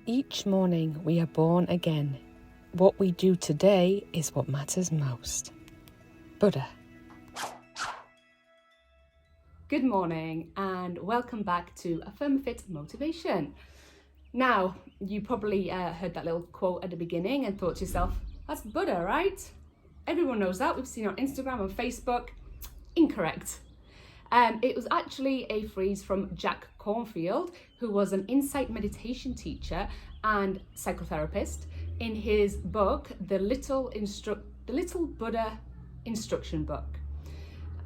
Each morning we are born again. What we do today is what matters most. Buddha. Good morning and welcome back to Affirmations Motivation. Now, you probably heard that little quote at the beginning and thought to yourself, that's Buddha, right? Everyone knows that. We've seen it on Instagram and Facebook. Incorrect. It was actually a phrase from Jack Cornfield, who was an insight meditation teacher and psychotherapist. In his book, the Little Buddha Instruction Book.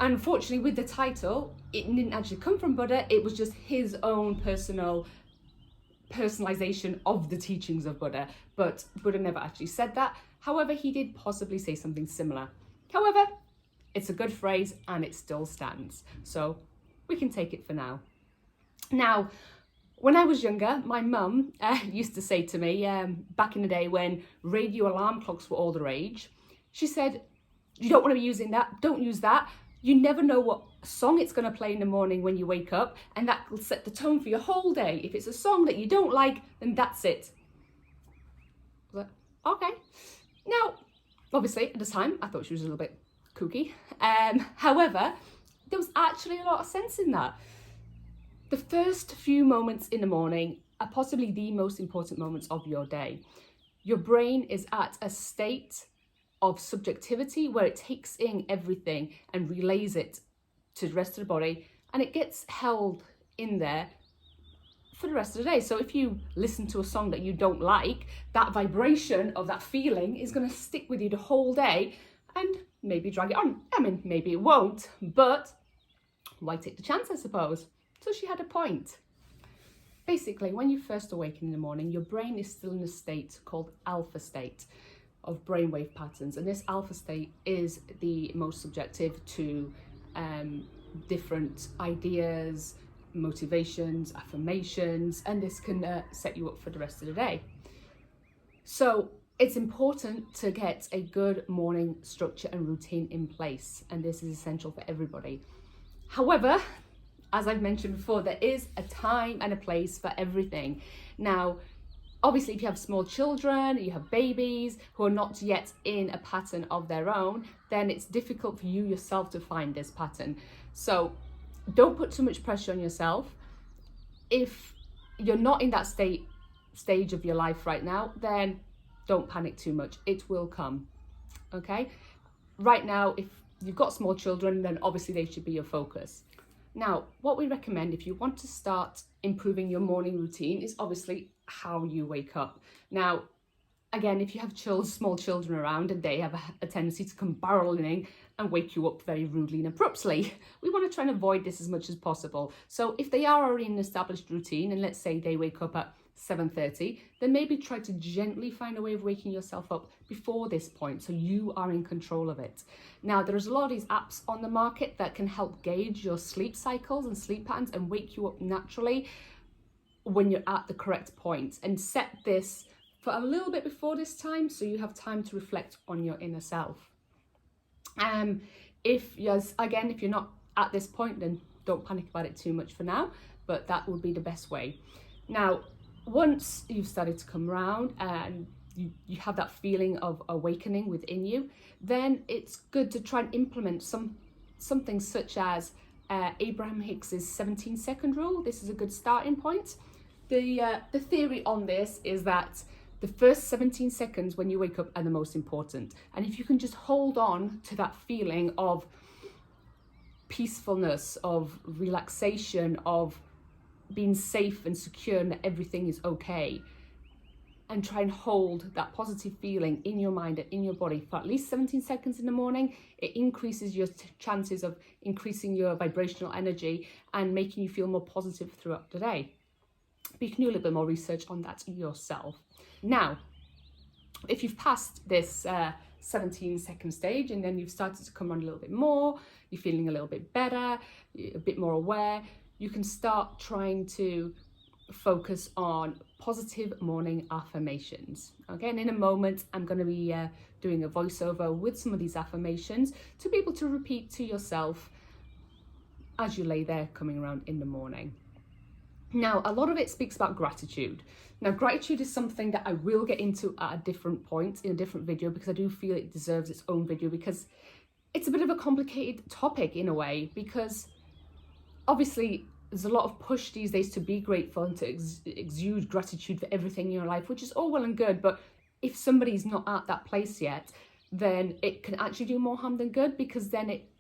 Unfortunately, with the title, it didn't actually come from Buddha. It was just his own personalization of the teachings of Buddha. But Buddha never actually said that. However, he did possibly say something similar. However, it's a good phrase and it still stands. So we can take it for now. Now, when I was younger, my mum used to say to me, back in the day when radio alarm clocks were all the rage, she said, you don't want to be using that, don't use that. You never know what song it's going to play in the morning when you wake up, and that will set the tone for your whole day. If it's a song that you don't like, then that's it. I was like, okay. Now, obviously, at the time, I thought she was a little bit kooky. However, there was actually a lot of sense in that. The first few moments in the morning are possibly the most important moments of your day. Your brain is at a state of subjectivity where it takes in everything and relays it to the rest of the body, and it gets held in there for the rest of the day. So if you listen to a song that you don't like, that vibration of that feeling is going to stick with you the whole day and maybe drag it on. I mean, maybe it won't, but why take the chance, I suppose? So she had a point. Basically, when you first awaken in the morning, your brain is still in a state called alpha state of brainwave patterns. And this alpha state is the most subjective to different ideas, motivations, affirmations, and this can set you up for the rest of the day. So it's important to get a good morning structure and routine in place, and this is essential for everybody. However, as I've mentioned before, there is a time and a place for everything. Now, obviously, if you have small children, you have babies who are not yet in a pattern of their own, then it's difficult for you yourself to find this pattern. So don't put too much pressure on yourself. If you're not in that stage of your life right now, then don't panic too much. It will come, okay? Right now, if you've got small children, then obviously they should be your focus. Now, what we recommend if you want to start improving your morning routine is obviously how you wake up. Now, again, if you have small children around and they have a tendency to come barreling in and wake you up very rudely and abruptly, we want to try and avoid this as much as possible. So if they are already in an established routine, and let's say they wake up at 7:30, then maybe try to gently find a way of waking yourself up before this point so you are in control of it. Now, there's a lot of these apps on the market that can help gauge your sleep cycles and sleep patterns and wake you up naturally when you're at the correct point, and set this for a little bit before this time so you have time to reflect on your inner self. If you're not at this point, then don't panic about it too much for now, but that would be the best way. Now, once you've started to come around and you have that feeling of awakening within you, then it's good to try and implement something such as Abraham Hicks's 17-second rule. This is a good starting point. The theory on this is that the first 17 seconds when you wake up are the most important. And if you can just hold on to that feeling of peacefulness, of relaxation, of being safe and secure and that everything is okay, and try and hold that positive feeling in your mind and in your body for at least 17 seconds in the morning, it increases your chances of increasing your vibrational energy and making you feel more positive throughout the day. But you can do a little bit more research on that yourself. Now, if you've passed this 17-second stage and then you've started to come on a little bit more, you're feeling a little bit better, a bit more aware, you can start trying to focus on positive morning affirmations. Okay, and in a moment, I'm going to be doing a voiceover with some of these affirmations to be able to repeat to yourself as you lay there coming around in the morning. Now, a lot of it speaks about gratitude. Now, gratitude is something that I will get into at a different point in a different video, because I do feel it deserves its own video, because it's a bit of a complicated topic in a way, because obviously there's a lot of push these days to be grateful and to exude gratitude for everything in your life, which is all well and good, but if somebody's not at that place yet, then it can actually do more harm than good, because then it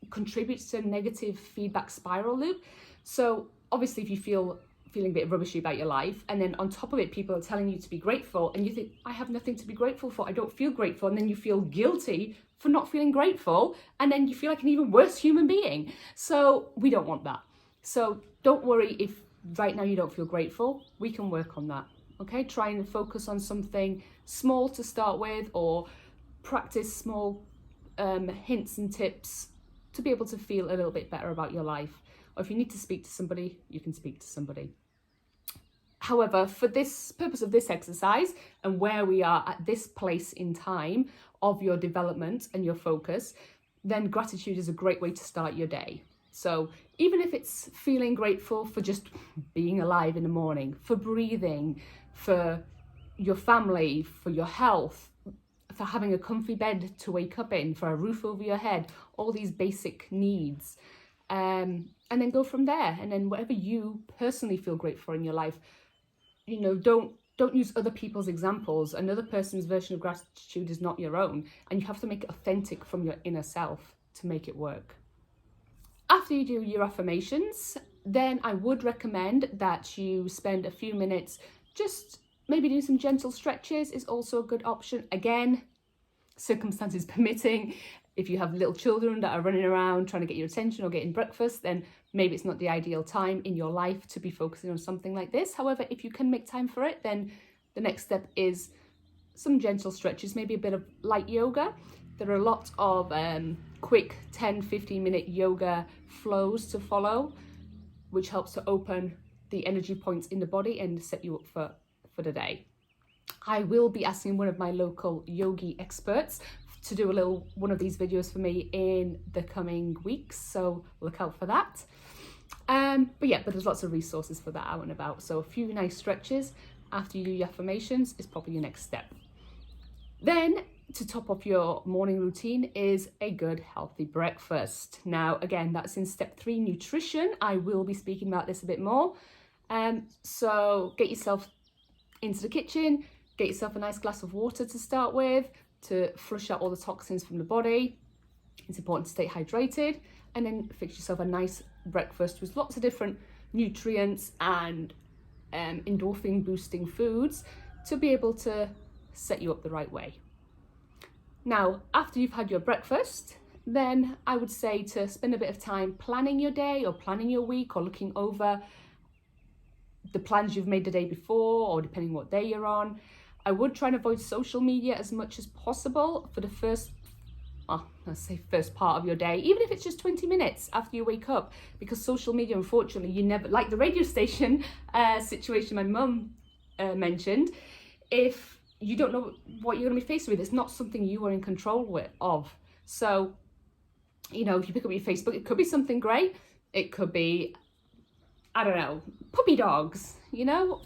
contributes to a negative feedback spiral loop. So obviously if you feeling a bit rubbishy about your life, and then on top of it people are telling you to be grateful, and you think, I have nothing to be grateful for, I don't feel grateful, and then you feel guilty for not feeling grateful, and then you feel like an even worse human being. So we don't want that. So don't worry if right now you don't feel grateful, we can work on that. Okay, try and focus on something small to start with, or practice small hints and tips to be able to feel a little bit better about your life. Or if you need to speak to somebody, you can speak to somebody. However, for this purpose of this exercise and where we are at this place in time of your development and your focus, then gratitude is a great way to start your day. So even if it's feeling grateful for just being alive in the morning, for breathing, for your family, for your health, for having a comfy bed to wake up in, for a roof over your head, all these basic needs, and then go from there. And then whatever you personally feel grateful for in your life, you know, don't use other people's examples. Another person's version of gratitude is not your own, and you have to make it authentic from your inner self to make it work. After you do your affirmations, then I would recommend that you spend a few minutes just maybe doing some gentle stretches is also a good option. Again, circumstances permitting. If you have little children that are running around trying to get your attention or getting breakfast, then maybe it's not the ideal time in your life to be focusing on something like this. However, if you can make time for it, then the next step is some gentle stretches, maybe a bit of light yoga. There are a lot of quick 10-15 minute yoga flows to follow, which helps to open the energy points in the body and set you up for the day. I will be asking one of my local yogi experts to do a little one of these videos for me in the coming weeks, so look out for that. But there's lots of resources for that out and about. So a few nice stretches after you do your affirmations is probably your next step. Then to top off your morning routine is a good healthy breakfast. Now again, that's in step 3, nutrition. I will be speaking about this a bit more. So get yourself into the kitchen, get yourself a nice glass of water to start with, to flush out all the toxins from the body. It's important to stay hydrated, and then fix yourself a nice breakfast with lots of different nutrients and endorphin boosting foods to be able to set you up the right way. Now, after you've had your breakfast, then I would say to spend a bit of time planning your day or planning your week, or looking over the plans you've made the day before, or depending what day you're on. I would try and avoid social media as much as possible for the first part of your day, even if it's just 20 minutes after you wake up, because social media, unfortunately, you never, like the radio station situation my mum mentioned, if you don't know what you're going to be faced with, it's not something you are in control of. So, you know, if you pick up your Facebook, it could be something great. It could be, I don't know, puppy dogs, you know?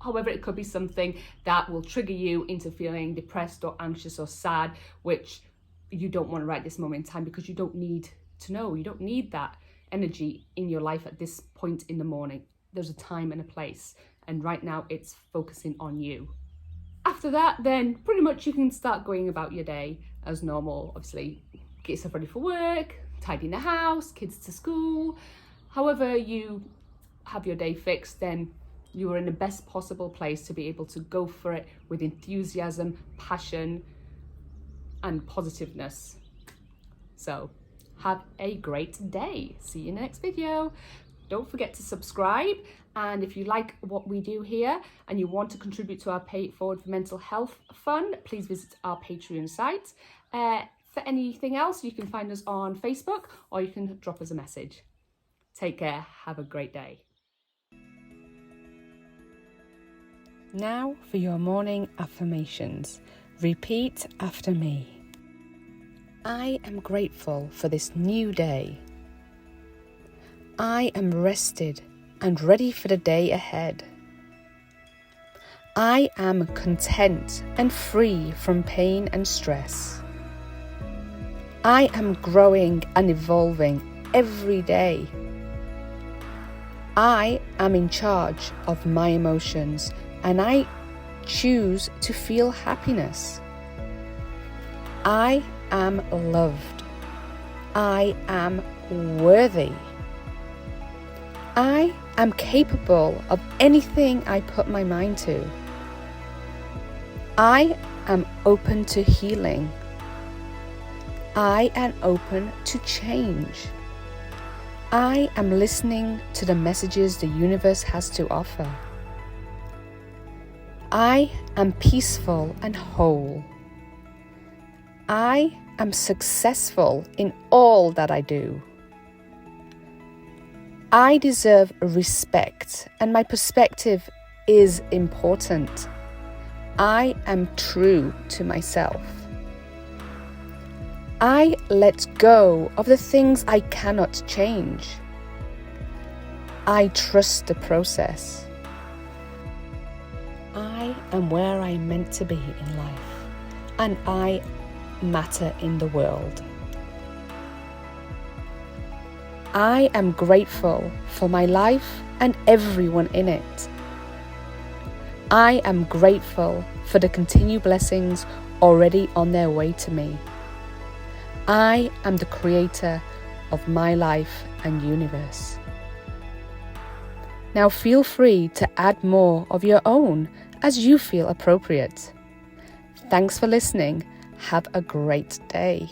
However, it could be something that will trigger you into feeling depressed or anxious or sad, which you don't want to write this moment in time, because you don't need to know. You don't need that energy in your life at this point in the morning. There's a time and a place, and right now it's focusing on you. After that, then pretty much you can start going about your day as normal. Obviously, get yourself ready for work, tidying the house, kids to school. However you have your day fixed, then you are in the best possible place to be able to go for it with enthusiasm, passion, and positiveness. So have a great day. See you in the next video. Don't forget to subscribe, and if you like what we do here and you want to contribute to our Pay It Forward for Mental Health Fund, please visit our Patreon site. For anything else, you can find us on Facebook, or you can drop us a message. Take care. Have a great day. Now for your morning affirmations. Repeat after me. I am grateful for this new day. I am rested and ready for the day ahead. I am content and free from pain and stress. I am growing and evolving every day. I am in charge of my emotions and I choose to feel happiness. I am loved. I am worthy. I am capable of anything I put my mind to. I am open to healing. I am open to change. I am listening to the messages the universe has to offer. I am peaceful and whole. I am successful in all that I do. I deserve respect and my perspective is important. I am true to myself. I let go of the things I cannot change. I trust the process. I am where I'm meant to be in life, and I matter in the world. I am grateful for my life and everyone in it. I am grateful for the continued blessings already on their way to me. I am the creator of my life and universe. Now feel free to add more of your own as you feel appropriate. Thanks for listening. Have a great day.